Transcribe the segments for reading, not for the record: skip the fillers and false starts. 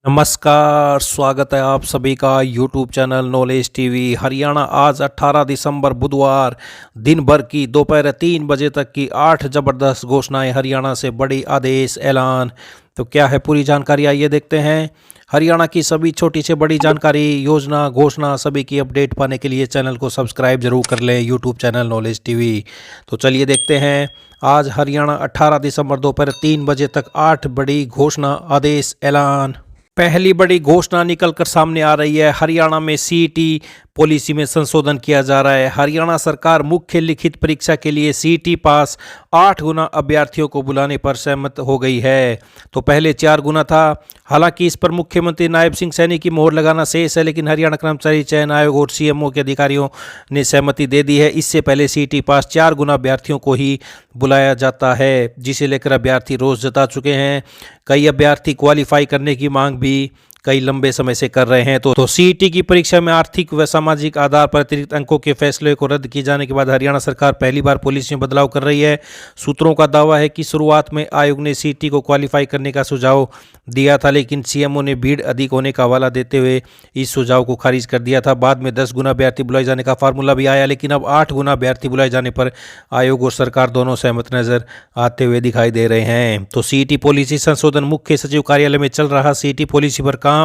नमस्कार, स्वागत है आप सभी का YouTube channel knowledge TV. Haryana आज 18 दिसंबर बुधवार दिन भर की दोपहर 3 बजे तक की 8 जबरदस्त घोषणाएं। हरियाणा से बड़ी आदेश ऐलान। तो क्या है पूरी जानकारी, आइए देखते हैं। हरियाणा की सभी छोटी से बड़ी जानकारी, योजना, घोषणा सभी की अपडेट पाने के लिए चैनल को सब्सक्राइब जरूर कर लें, यूट्यूब चैनल नॉलेज टीवी। तो चलिए देखते हैं। आज हरियाणा 18 दिसंबर दोपहर 3 बजे तक 8 बड़ी घोषणा, आदेश, ऐलान। पहली बड़ी घोषणा निकलकर सामने आ रही है। हरियाणा में सीईटी पॉलिसी में संशोधन किया जा रहा है। हरियाणा सरकार मुख्य लिखित परीक्षा के लिए सीईटी पास 8 गुना अभ्यर्थियों को बुलाने पर सहमत हो गई है। तो पहले 4 गुना था। हालांकि इस पर मुख्यमंत्री नायब सिंह सैनी की मोहर लगाना शेष है, लेकिन हरियाणा कर्मचारी चयन आयोग और सीएमओ के अधिकारियों ने सहमति दे दी है। इससे पहले सीईटी पास 4 गुना अभ्यर्थियों को ही बुलाया जाता है, जिसे लेकर अभ्यर्थी रोज जता चुके हैं। कई अभ्यर्थी क्वालिफाई करने की मांग भी कई लंबे समय से कर रहे हैं। तो सीईटी की परीक्षा में आर्थिक व सामाजिक आधार पर अतिरिक्त अंकों के फैसले को रद्द किए जाने के बाद हरियाणा सरकार पहली बार पॉलिसी में बदलाव कर रही है। सूत्रों का दावा है कि शुरुआत में आयोग ने सीईटी को क्वालिफाई करने का सुझाव दिया था, लेकिन सीएमओ ने भीड़ अधिक होने का हवाला देते हुए इस सुझाव को खारिज कर दिया था। बाद में 10 गुना अभ्यर्थी बुलाए जाने का फार्मूला भी आया, लेकिन अब 8 गुना अभ्यर्थी बुलाए जाने पर आयोग और सरकार दोनों सहमत नजर आते हुए दिखाई दे रहे हैं। तो सीईटी पॉलिसी संशोधन मुख्य सचिव कार्यालय में चल रहा सीईटी पॉलिसी पर काम।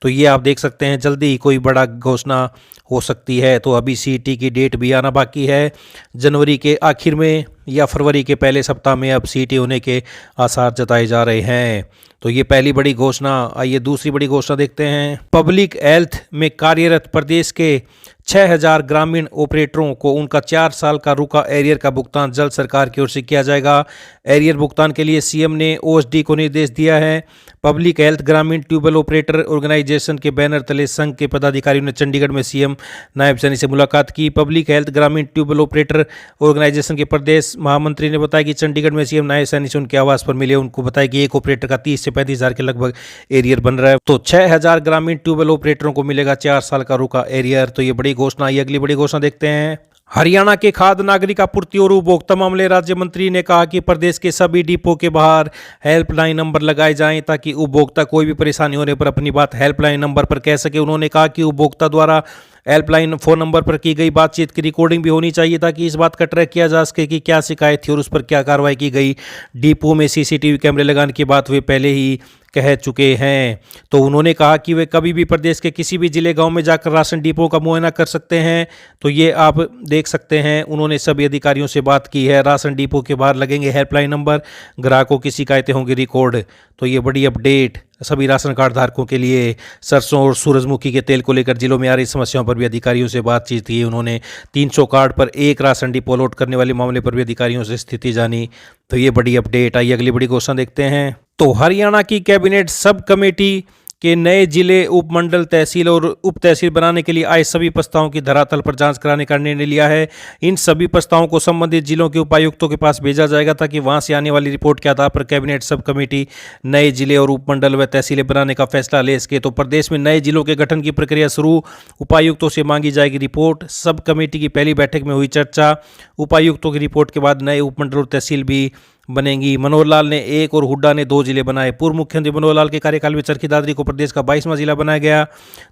तो ये आप देख सकते हैं, जल्दी ही कोई बड़ा घोषणा हो सकती है। तो अभी सीईटी की डेट भी आना बाकी है। जनवरी के आखिर में या फरवरी के पहले सप्ताह में अब सीईटी होने के आसार जताए जा रहे हैं। तो ये पहली बड़ी घोषणा। आइए दूसरी बड़ी घोषणा देखते हैं। पब्लिक हेल्थ में कार्यरत प्रदेश के 6000 ग्रामीण ऑपरेटरों को उनका 4 साल का रुका एरियर का भुगतान जल्द सरकार की ओर से किया जाएगा। एरियर भुगतान के लिए सीएम ने ओएसडी को निर्देश दिया है। पब्लिक हेल्थ ग्रामीण ट्यूबवेल ऑपरेटर ऑर्गेनाइजेशन के बैनर तले संघ के पदाधिकारियों ने चंडीगढ़ में सीएम नायब सैनी से मुलाकात की। पब्लिक हेल्थ ग्रामीण ट्यूबवेल ऑपरेटर ऑर्गेनाइजेशन के प्रदेश महामंत्री ने बताया कि चंडीगढ़ में सीएम नायब सैनी से उनके आवास पर मिले। उनको बताया कि एक ऑपरेटर का 30 से 35 हज़ार के लगभग एरियर बन रहा है। तो 6000 ग्रामीण ट्यूबवेल ऑपरेटरों को मिलेगा 4 साल का रुका एरियर। तो ये बड़ी घोषणा। ये अगली बड़ी घोषणा देखते हैं। हरियाणा के खाद्य नागरिक आपूर्ति और उपभोक्ता मामले राज्य मंत्री ने कहा कि प्रदेश के सभी डिपो के बाहर हेल्पलाइन नंबर लगाए जाएं, ताकि उपभोक्ता कोई भी परेशानी होने पर अपनी बात हेल्पलाइन नंबर पर कह सके। उन्होंने कहा कि उपभोक्ता द्वारा हेल्पलाइन फोन नंबर पर की गई बातचीत की रिकॉर्डिंग भी होनी चाहिए, ताकि इस बात का ट्रैक किया जा सके कि क्या शिकायत थी और उस पर क्या कार्रवाई की गई। डिपो में सीसीटीवी कैमरे लगाने की बात वे पहले ही कह चुके हैं। तो उन्होंने कहा कि वे कभी भी प्रदेश के किसी भी जिले गांव में जाकर राशन डिपो का मुआयना कर सकते हैं। तो ये आप देख सकते हैं, उन्होंने सभी अधिकारियों से बात की है। राशन डिपो के बाहर लगेंगे हेल्पलाइन नंबर, ग्राहकों की शिकायतें होंगी रिकॉर्ड। तो ये बड़ी अपडेट सभी राशन कार्ड धारकों के लिए। सरसों और सूरजमुखी के तेल को लेकर जिलों में आ रही समस्याओं पर भी अधिकारियों से बातचीत की उन्होंने। 300 कार्ड पर एक राशन डिपो अलॉट करने वाले मामले पर भी अधिकारियों से स्थिति जानी। तो ये बड़ी अपडेट। आइए अगली बड़ी घोषणा देखते हैं। तो हरियाणा की कैबिनेट सब कमेटी के नए जिले, उपमंडल, तहसील और उप तहसील बनाने के लिए आए सभी प्रस्तावों की धरातल पर जांच कराने का निर्णय लिया है। इन सभी प्रस्तावों को संबंधित जिलों के उपायुक्तों के पास भेजा जाएगा, ताकि वहां से आने वाली रिपोर्ट के आधार पर कैबिनेट सब कमेटी नए जिले और उपमंडल व तहसीलें बनाने का फैसला ले सके। तो प्रदेश में नए जिलों के गठन की प्रक्रिया शुरू। उपायुक्तों से मांगी जाएगी रिपोर्ट। सब कमेटी की पहली बैठक में हुई चर्चा। उपायुक्तों की रिपोर्ट के बाद नए उपमंडल और तहसील भी बनेंगी। मनोहर लाल ने 1 और हुड्डा ने 2 जिले बनाए। पूर्व मुख्यमंत्री मनोहर लाल के कार्यकाल में चरखी दादरी को प्रदेश का 22वां जिला बनाया गया।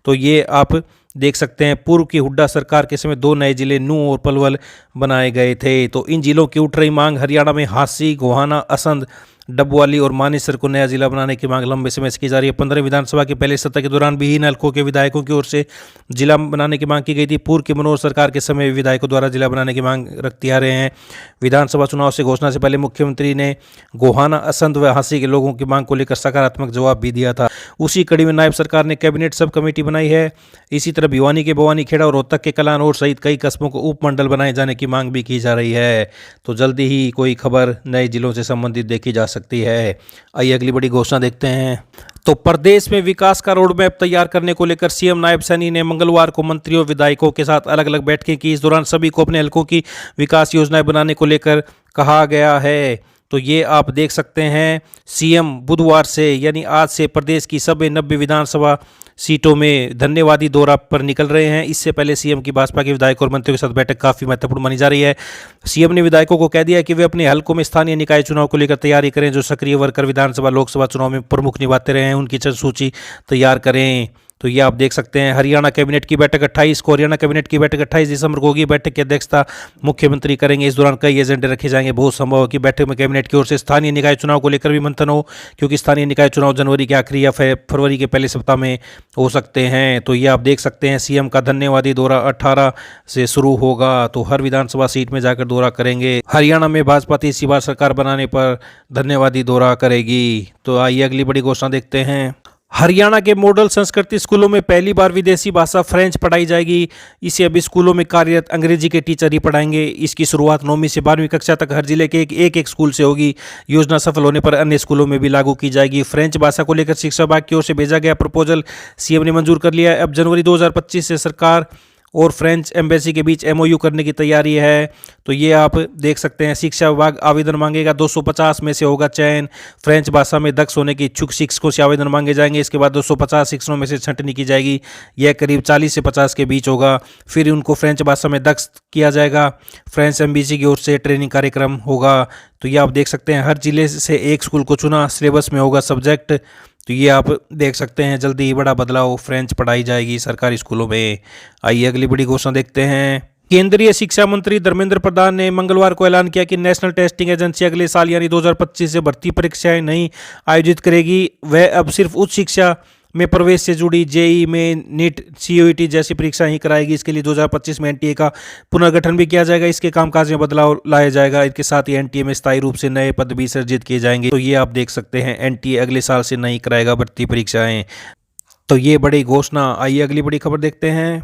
तो ये आप देख सकते हैं, पूर्व की हुड्डा सरकार के समय 2 नए जिले नूंह और पलवल बनाए गए थे। तो इन जिलों की उठ रही मांग। हरियाणा में हांसी, गोहाना, असंध, डबवाली और मानेसर को नया जिला बनाने की मांग लंबे समय से की जा रही है। 15 विधानसभा के पहले सत्र के दौरान विहीन हलकों के विधायकों की ओर से जिला बनाने की मांग की गई थी। पूर्व की मनोहर सरकार के समय विधायकों द्वारा जिला बनाने की मांग रखते आ रहे हैं। विधानसभा चुनाव से घोषणा से पहले मुख्यमंत्री ने गोहाना, असंध व हांसी के लोगों की मांग को लेकर सकारात्मक जवाब भी दिया था। उसी कड़ी में नायब सरकार ने कैबिनेट सब कमेटी बनाई है। इसी तरह भिवानी के भवानी खेड़ा और रोहतक के कलानौर सहित कई कस्बों को उपमंडल बनाए जाने की मांग भी की जा रही है। तो जल्दी ही कोई खबर नए जिलों से संबंधित देखी जा सकती है। आइए अगली बड़ी घोषणा देखते हैं। तो प्रदेश में विकास का रोड मैप तैयार करने को लेकर सीएम नायब सैनी ने मंगलवार को मंत्रियों विधायकों के साथ अलग अलग बैठकें की। इस दौरान सभी को अपने हलकों की विकास योजनाएं बनाने को लेकर कहा गया है। तो ये आप देख सकते हैं सीएम बुधवार से यानी आज से प्रदेश की सभी 90 विधानसभा सीटों में धन्यवादी दौरा पर निकल रहे हैं। इससे पहले सीएम की भाजपा के विधायकों और मंत्रियों के साथ बैठक काफ़ी महत्वपूर्ण मानी जा रही है। सीएम ने विधायकों को कह दिया कि वे अपने हलकों में स्थानीय निकाय चुनाव को लेकर तैयारी करें। जो सक्रिय वर्कर विधानसभा लोकसभा चुनाव में प्रमुख निभाते रहे हैं उनकी सूची तैयार करें। तो ये आप देख सकते हैं हरियाणा कैबिनेट की बैठक 28 को, हरियाणा कैबिनेट की बैठक 28 दिसंबर को होगी। बैठक की अध्यक्षता मुख्यमंत्री करेंगे। इस दौरान कई एजेंडे रखे जाएंगे। बहुत संभव है कि बैठक में कैबिनेट की ओर से स्थानीय निकाय चुनाव को लेकर भी मंथन हो, क्योंकि स्थानीय निकाय चुनाव जनवरी के आखिरी या फरवरी के पहले सप्ताह में हो सकते हैं। तो ये आप देख सकते हैं सीएम का धन्यवादी दौरा 18 से शुरू होगा। तो हर विधानसभा सीट में जाकर दौरा करेंगे। हरियाणा में भाजपा तीसरी बार सरकार बनाने पर धन्यवादी दौरा करेगी। तो आइए अगली बड़ी घोषणा देखते हैं। हरियाणा के मॉडल संस्कृति स्कूलों में पहली बार विदेशी भाषा फ्रेंच पढ़ाई जाएगी। इसे अभी स्कूलों में कार्यरत अंग्रेजी के टीचर ही पढ़ाएंगे। इसकी शुरुआत 9वीं से 12वीं कक्षा तक हर जिले के एक स्कूल से होगी। योजना सफल होने पर अन्य स्कूलों में भी लागू की जाएगी। फ्रेंच भाषा को लेकर शिक्षा विभाग की ओर से भेजा गया प्रपोजल सीएम ने मंजूर कर लिया है। अब जनवरी 2025 से सरकार और फ्रेंच एम्बेसी के बीच एमओयू करने की तैयारी है। तो ये आप देख सकते हैं शिक्षा विभाग आवेदन मांगेगा। 250 में से होगा चयन। फ्रेंच भाषा में दक्ष होने के इच्छुक शिक्षकों से आवेदन मांगे जाएंगे। इसके बाद 250 शिक्षकों में से छंटनी की जाएगी। यह करीब 40 से 50 के बीच होगा। फिर उनको फ्रेंच भाषा में दक्ष किया जाएगा। फ्रेंच एम्बेसी की ओर से ट्रेनिंग कार्यक्रम होगा। तो ये आप देख सकते हैं हर जिले से एक स्कूल को चुना। सिलेबस में होगा सब्जेक्ट। तो ये आप देख सकते हैं जल्दी ही बड़ा बदलाव, फ्रेंच पढ़ाई जाएगी सरकारी स्कूलों में। आइए अगली बड़ी घोषणा देखते हैं। केंद्रीय शिक्षा मंत्री धर्मेंद्र प्रधान ने मंगलवार को ऐलान किया कि नेशनल टेस्टिंग एजेंसी अगले साल यानी 2025 से भर्ती परीक्षाएं नहीं आयोजित करेगी। वह अब सिर्फ उच्च शिक्षा में प्रवेश से जुड़ी जेई में नीट सीयूईटी जैसी परीक्षाएं ही कराएगी। इसके लिए 2025 में एनटीए का पुनर्गठन भी किया जाएगा। इसके कामकाज में बदलाव लाया जाएगा। इसके साथ ही एनटीए में स्थायी रूप से नए पद भी सृजित किए जाएंगे। तो ये आप देख सकते हैं एनटीए अगले साल से नहीं कराएगा भर्ती परीक्षाएं। तो ये बड़ी घोषणा। आइए अगली बड़ी खबर देखते हैं।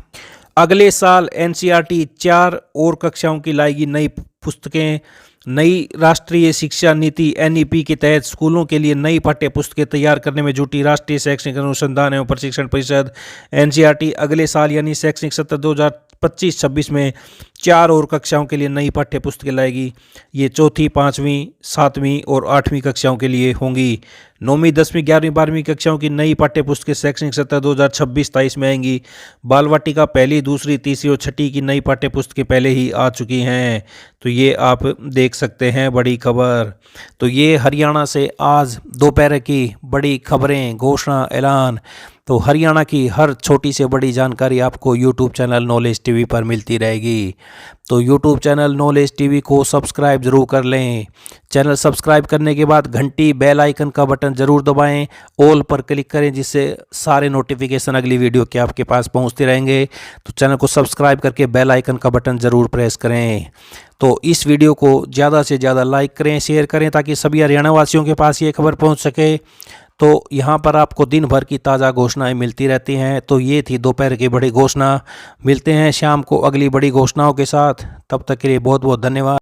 अगले साल एनसीईआरटी 4 और कक्षाओं की लाएगी नई पुस्तकें। नई राष्ट्रीय शिक्षा नीति एनईपी के तहत स्कूलों के लिए नई पाठ्य पुस्तकें तैयार करने में जुटी राष्ट्रीय शैक्षणिक अनुसंधान एवं प्रशिक्षण परिषद एनसीईआरटी अगले साल यानी शैक्षणिक सत्र 2025-26 में 4 और कक्षाओं के लिए नई पाठ्य पुस्तकें लाएगी। ये 4वीं, 5वीं, 7वीं और 8वीं कक्षाओं के लिए होंगी। 9वीं, 10वीं, 11वीं, 12वीं कक्षाओं की नई पाठ्य पुस्तकें शैक्षणिक सत्र 2026-27 में आएंगी। बाल वाटिका पहली, दूसरी, तीसरी और छठी की नई पाठ्य पुस्तकें पहले ही आ चुकी हैं। तो ये आप देख सकते हैं बड़ी खबर। तो ये हरियाणा से आज दोपहर की बड़ी खबरें, घोषणा, ऐलान। तो हरियाणा की हर छोटी से बड़ी जानकारी आपको यूट्यूब चैनल नॉलेज टीवी पर मिलती रहेगी। तो यूट्यूब चैनल नॉलेज टीवी को सब्सक्राइब जरूर कर लें। चैनल सब्सक्राइब करने के बाद घंटी बेल आइकन का बटन जरूर दबाएं। ऑल पर क्लिक करें जिससे सारे नोटिफिकेशन अगली वीडियो के आपके पास पहुंचते रहेंगे। तो चैनल को सब्सक्राइब करके बेल आइकन का बटन जरूर प्रेस करें। तो इस वीडियो को ज़्यादा से ज़्यादा लाइक करें, शेयर करें ताकि सभी हरियाणा वासियों के पास ये खबर पहुँच सके। तो यहाँ पर आपको दिन भर की ताज़ा घोषणाएं मिलती रहती हैं। तो ये थी दोपहर की बड़ी घोषणा। मिलते हैं शाम को अगली बड़ी घोषणाओं के साथ। तब तक के लिए बहुत बहुत धन्यवाद।